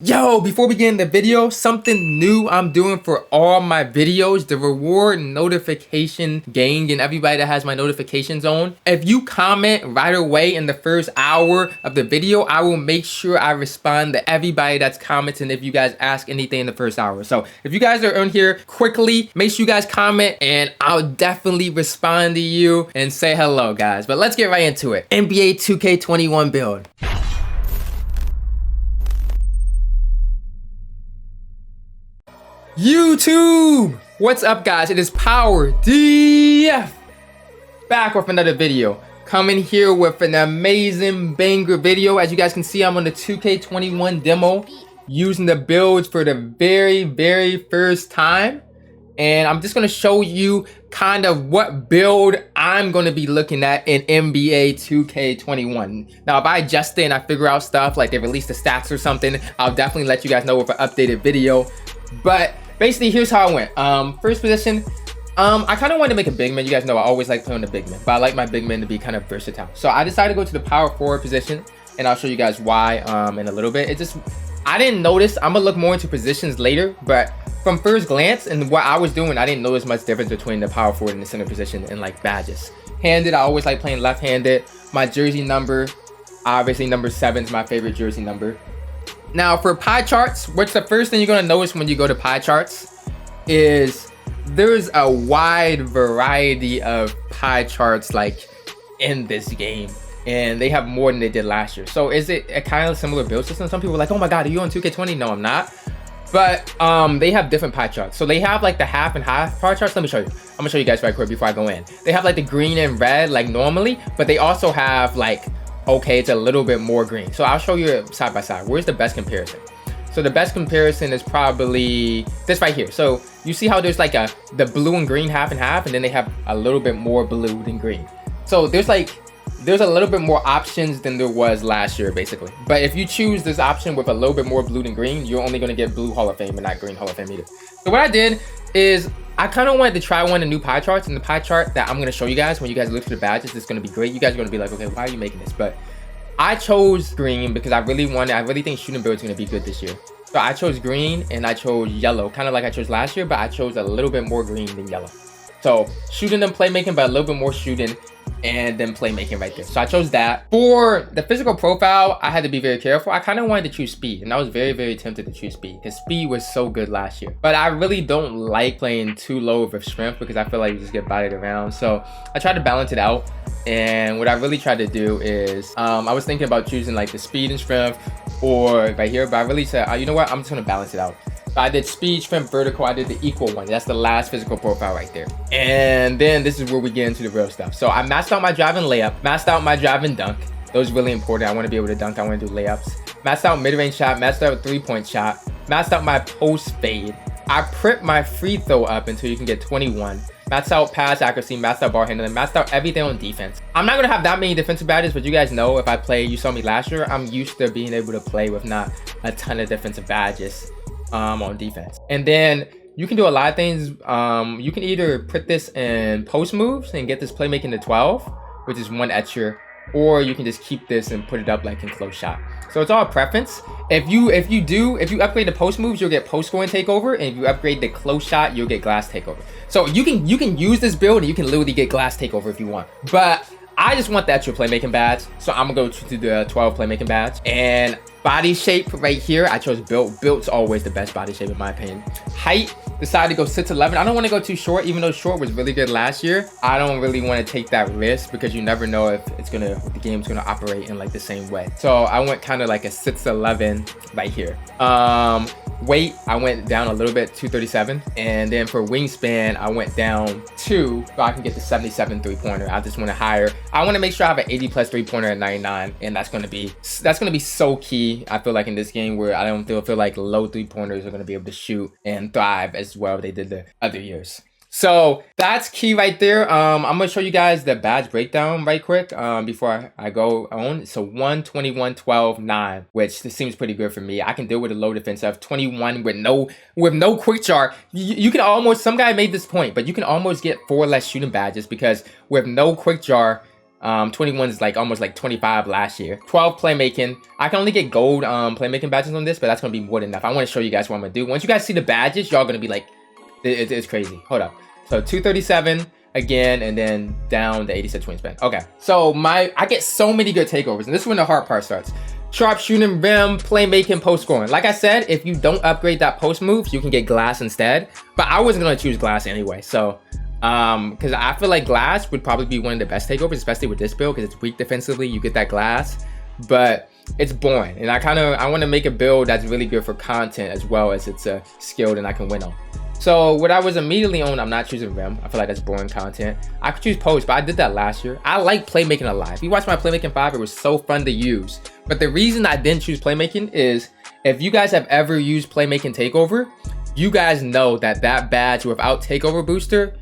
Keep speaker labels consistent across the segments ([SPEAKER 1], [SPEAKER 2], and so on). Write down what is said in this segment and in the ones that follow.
[SPEAKER 1] Yo, before we get in the video, something new I'm doing for all my videos, the reward notification gang and everybody that has my notifications on. If you comment right away in the first hour of the video, I will make sure I respond to everybody that's commenting if you guys ask anything in the first hour. So if you guys are on here quickly, make sure you guys comment and I'll definitely respond to you and say hello, guys. But let's get right into it. NBA 2K21 build. YouTube! What's up, guys? It is PowerGotGame back with another video. Coming here with an amazing banger video. As you guys can see, I'm on the 2K21 demo using the builds for the very first time. And I'm just going to show you kind of what build I'm going to be looking at in NBA 2K21. Now, if I adjust it and I figure out stuff like they released the stats or something, I'll definitely let you guys know with an updated video. But basically, here's how I went. First position, I kind of wanted to make a big man. You guys know I always like playing the big man, but I like my big man to be kind of versatile. So I decided to go to the power forward position, and I'll show you guys why in a little bit. It just, I didn't notice. I'm gonna look more into positions later, but from first glance and what I was doing, I didn't notice much difference between the power forward and the center position and like badges. Handed, I always like playing left-handed. My jersey number, obviously number 7 is my favorite jersey number. Now for pie charts, what's the first thing you're gonna notice when you go to pie charts is there's a wide variety of pie charts like in this game, and they have more than they did last year. So is it a kind of similar build system? Some people are like, oh my god, are you on 2K20? No, I'm not. But they have different pie charts. So they have like the half and half pie charts. Let me show you. I'm gonna show you guys right quick before I go in. They have like the green and red like normally, but they also have like, okay, it's a little bit more green. So I'll show you side by side. Where's the best comparison? So the best comparison is probably this right here. So you see how there's like the blue and green half and half, and then they have a little bit more blue than green. So there's a little bit more options than there was last year, basically. But if you choose this option with a little bit more blue than green, you're only gonna get blue Hall of Fame and not green Hall of Fame either. So what I did is I kind of wanted to try one of the new pie charts, and the pie chart that I'm going to show you guys when you guys look for the badges is going to be great. You guys are going to be like, okay, why are you making this? But I chose green because I really think shooting build is going to be good this year. So I chose green and I chose yellow, kind of like I chose last year, but I chose a little bit more green than yellow. So shooting and playmaking, but a little bit more shooting and then playmaking right there. So I chose that. For the physical profile, I had to be very careful. I kind of wanted to choose speed, and I was very tempted to choose speed because speed was so good last year. But I really don't like playing too low of strength because I feel like you just get bodied around. So I tried to balance it out. And what I really tried to do is, I was thinking about choosing like the speed and strength or right here, but I really said, you know what, I'm just gonna balance it out. I did speed, strength, vertical. I did the equal one. That's the last physical profile right there. And then this is where we get into the real stuff. So I maxed out my drive and layup, maxed out my drive and dunk. Those are really important. I want to be able to dunk. I want to do layups. Maxed out mid-range shot, maxed out 3-point shot, maxed out my post fade. I prep my free throw up until you can get 21. Maxed out pass accuracy, maxed out ball handling, maxed out everything on defense. I'm not gonna have that many defensive badges, but you guys know if I play, you saw me last year, I'm used to being able to play with not a ton of defensive badges on defense. And then you can do a lot of things. You can either put this in post moves and get this playmaking to 12, which is one extra, or you can just keep this and put it up like in close shot. So it's all preference. If you upgrade the post moves, you'll get post scoring takeover, and if you upgrade the close shot, you'll get glass takeover. So you can use this build and you can literally get glass takeover if you want. But I just want the extra playmaking badge, so I'm gonna go to the 12 playmaking badge. And body shape right here, I chose built. Built's always the best body shape in my opinion. Height, decided to go 6'11". I don't want to go too short, even though short was really good last year. I don't really want to take that risk because you never know if the game's gonna operate in like the same way. So I went kind of like a 6'11" right here. Weight, I went down a little bit, 237, and then for wingspan, I went down 2 so I can get the 77 3-pointer. I just want to higher. I want to make sure I have an 80+ 3-pointer at 99, and that's gonna be so key. I feel like in this game where I don't feel like low 3-pointers are gonna be able to shoot and thrive as well as they did the other years. So that's key right there. I'm gonna show you guys the badge breakdown right quick before I go on. So 1, 21, 12, 9, which this seems pretty good for me. I can deal with a low defensive 21 with no quick jar. You can almost, some guy made this point, but you can almost get 4 less shooting badges because with no quick jar, 21 is like almost like 25 last year. 12 playmaking. I can only get gold playmaking badges on this, but that's gonna be more than enough. I want to show you guys what I'm gonna do. Once you guys see the badges, y'all gonna be like, it's crazy. Hold up. So 237 again, and then down the 86 wingspan. Okay, so I get so many good takeovers, and this is when the hard part starts. Sharp shooting, rim, playmaking, post scoring. Like I said, if you don't upgrade that post move, you can get glass instead. But I wasn't gonna choose glass anyway. So, because I feel like glass would probably be one of the best takeovers, especially with this build, because it's weak defensively. You get that glass, but it's boring. And I want to make a build that's really good for content as well as it's skilled and I can win on. So what I was immediately on, I'm not choosing rim. I feel like that's boring content. I could choose post, but I did that last year. I like playmaking a lot. If you watch my playmaking 5, it was so fun to use. But the reason I didn't choose playmaking is if you guys have ever used playmaking takeover, you guys know that badge without takeover booster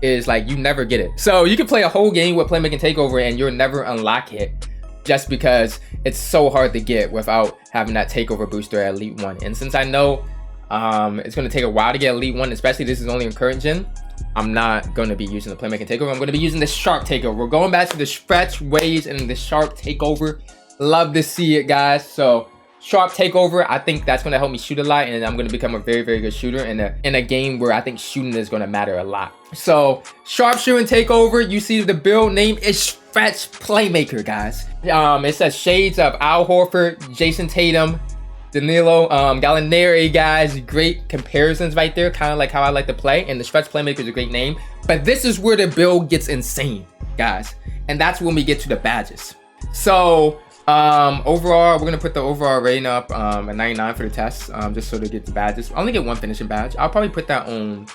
[SPEAKER 1] is like, you never get it. So you can play a whole game with playmaking takeover and you'll never unlock it just because it's so hard to get without having that takeover booster at Elite 1. And since I know it's going to take a while to get Elite 1, especially this is only in current gen, I'm not going to be using the playmaking takeover. I'm going to be using the sharp takeover. We're going back to the stretch waves and the sharp takeover. Love to see it, guys. So sharp takeover, I think that's going to help me shoot a lot, and I'm going to become a very, very good shooter in a game where I think shooting is going to matter a lot. So sharp shooting takeover, you see the build name is stretch playmaker, guys. It says shades of Al Horford, Jason Tatum, Danilo, Gallinari, guys. Great comparisons right there, kind of like how I like to play. And the stretch playmaker is a great name. But this is where the build gets insane, guys. And that's when we get to the badges. So overall, we're gonna put the overall rating up at 99 for the test, just so to get the badges. I only get one finishing badge. I'll probably put that on,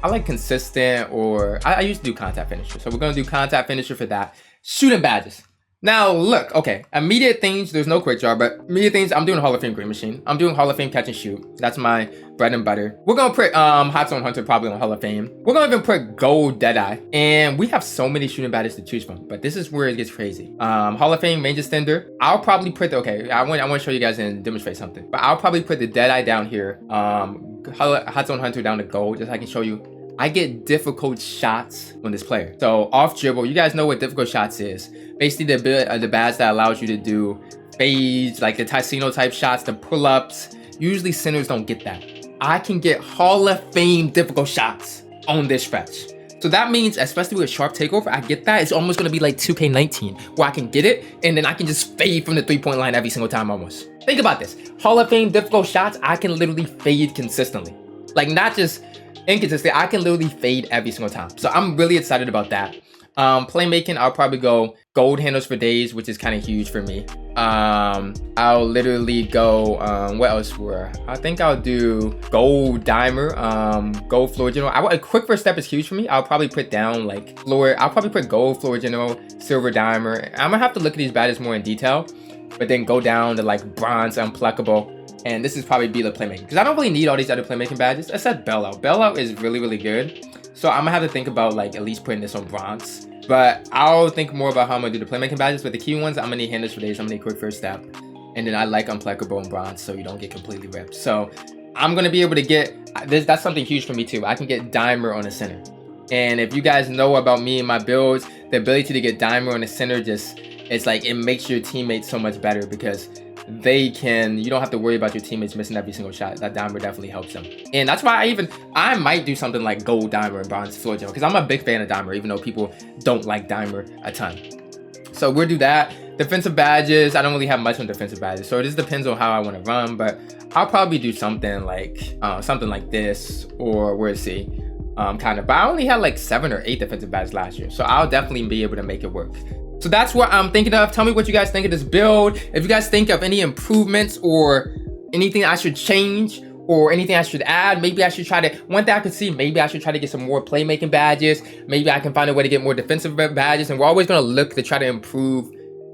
[SPEAKER 1] I like consistent, or I used to do contact finisher. So we're gonna do contact finisher for that. Shooting badges. Now look, okay, immediate things, there's no quick draw, but immediate things, I'm doing Hall of Fame Green Machine. I'm doing Hall of Fame Catch and Shoot. That's my bread and butter. We're gonna put Hot Zone Hunter probably on Hall of Fame. We're gonna even put Gold Deadeye. And we have so many shooting badges to choose from, but this is where it gets crazy. Hall of Fame Range Extender. I'll probably put, okay, I want to show you guys and demonstrate something, but I'll probably put the Deadeye down here. Hot Zone Hunter down to Gold, just so I can show you. I get difficult shots on this player. So off dribble, you guys know what difficult shots is. Basically the badge that allows you to do fades, like the Ticino type shots, the pull-ups. Usually centers don't get that. I can get Hall of Fame difficult shots on this stretch. So that means, especially with sharp takeover, I get that. It's almost gonna be like 2K19, where I can get it, and then I can just fade from the three-point line every single time almost. Think about this. Hall of Fame difficult shots, I can literally fade consistently. Like, not just inconsistent, I can literally fade every single time. So I'm really excited about that. Playmaking, I'll probably go gold handles for days, which is kind of huge for me. I'll literally go, what else were? I think I'll do gold dimer, gold floor general. A quick first step is huge for me. I'll probably put down like floor, I'll probably put gold floor general, silver dimer. I'm gonna have to look at these badges more in detail, but then go down to like bronze unpluckable. And this is probably be the playmaking, because I don't really need all these other playmaking badges except bailout. Bailout is really, really good. So I'm gonna have to think about like at least putting this on bronze. But I'll think more about how I'm gonna do the playmaking badges. But the key ones, I'm gonna need handles for days, I'm gonna need quick first step. And then I like unpluckable and bronze, so you don't get completely ripped. So I'm gonna be able to get this. That's something huge for me too. I can get dimer on the center. And if you guys know about me and my builds, the ability to get dimer on the center just, it's like, it makes your teammates so much better, because you don't have to worry about your teammates missing every single shot. That dimer definitely helps them. And that's why I might do something like gold dimer and bronze floor general, because I'm a big fan of dimer, even though people don't like dimer a ton. So we'll do that. Defensive badges, I don't really have much on defensive badges, so it just depends on how I want to run, but I'll probably do something like this, or where is he? Kind of, but I only had like 7 or 8 defensive badges last year, so I'll definitely be able to make it work. So that's what I'm thinking of. Tell me what you guys think of this build. If you guys think of any improvements or anything I should change or anything I should add, maybe I should try to, one thing I could see, maybe I should try to get some more playmaking badges. Maybe I can find a way to get more defensive badges. And we're always gonna look to try to improve,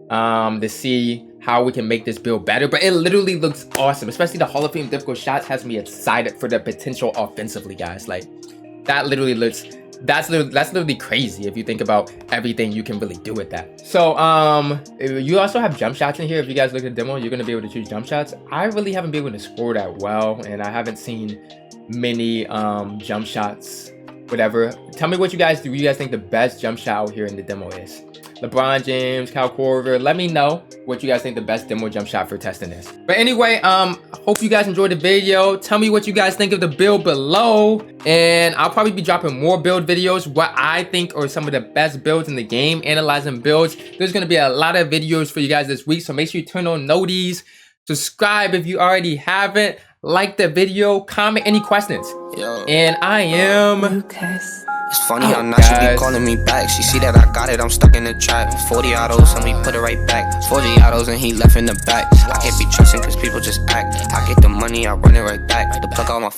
[SPEAKER 1] to see how we can make this build better. But it literally looks awesome, especially the Hall of Fame difficult shots has me excited for the potential offensively, guys. Like, that literally looks, that's literally crazy if you think about everything you can really do with that. So you also have jump shots in here. If you guys look at the demo, you're gonna be able to choose jump shots. I really haven't been able to score that well, and I haven't seen many jump shots whatever. Tell me what you guys do. You guys think the best jump shot out here in the demo is? LeBron James, Kyle Korver. Let me know what you guys think the best demo jump shot for testing is. But anyway, hope you guys enjoyed the video. Tell me what you guys think of the build below, and I'll probably be dropping more build videos, what I think are some of the best builds in the game, analyzing builds. There's gonna be a lot of videos for you guys this week, so make sure you turn on noties, subscribe if you already haven't, like the video, comment any questions. Yo. And I am Lucas.
[SPEAKER 2] It's funny how now she be calling me back. She see that I got it, I'm stuck in the trap. 40 autos and we put it right back. 40 autos and he left in the back. I can't be trusting cause people just act. I get the money, I run it right back. The plug on my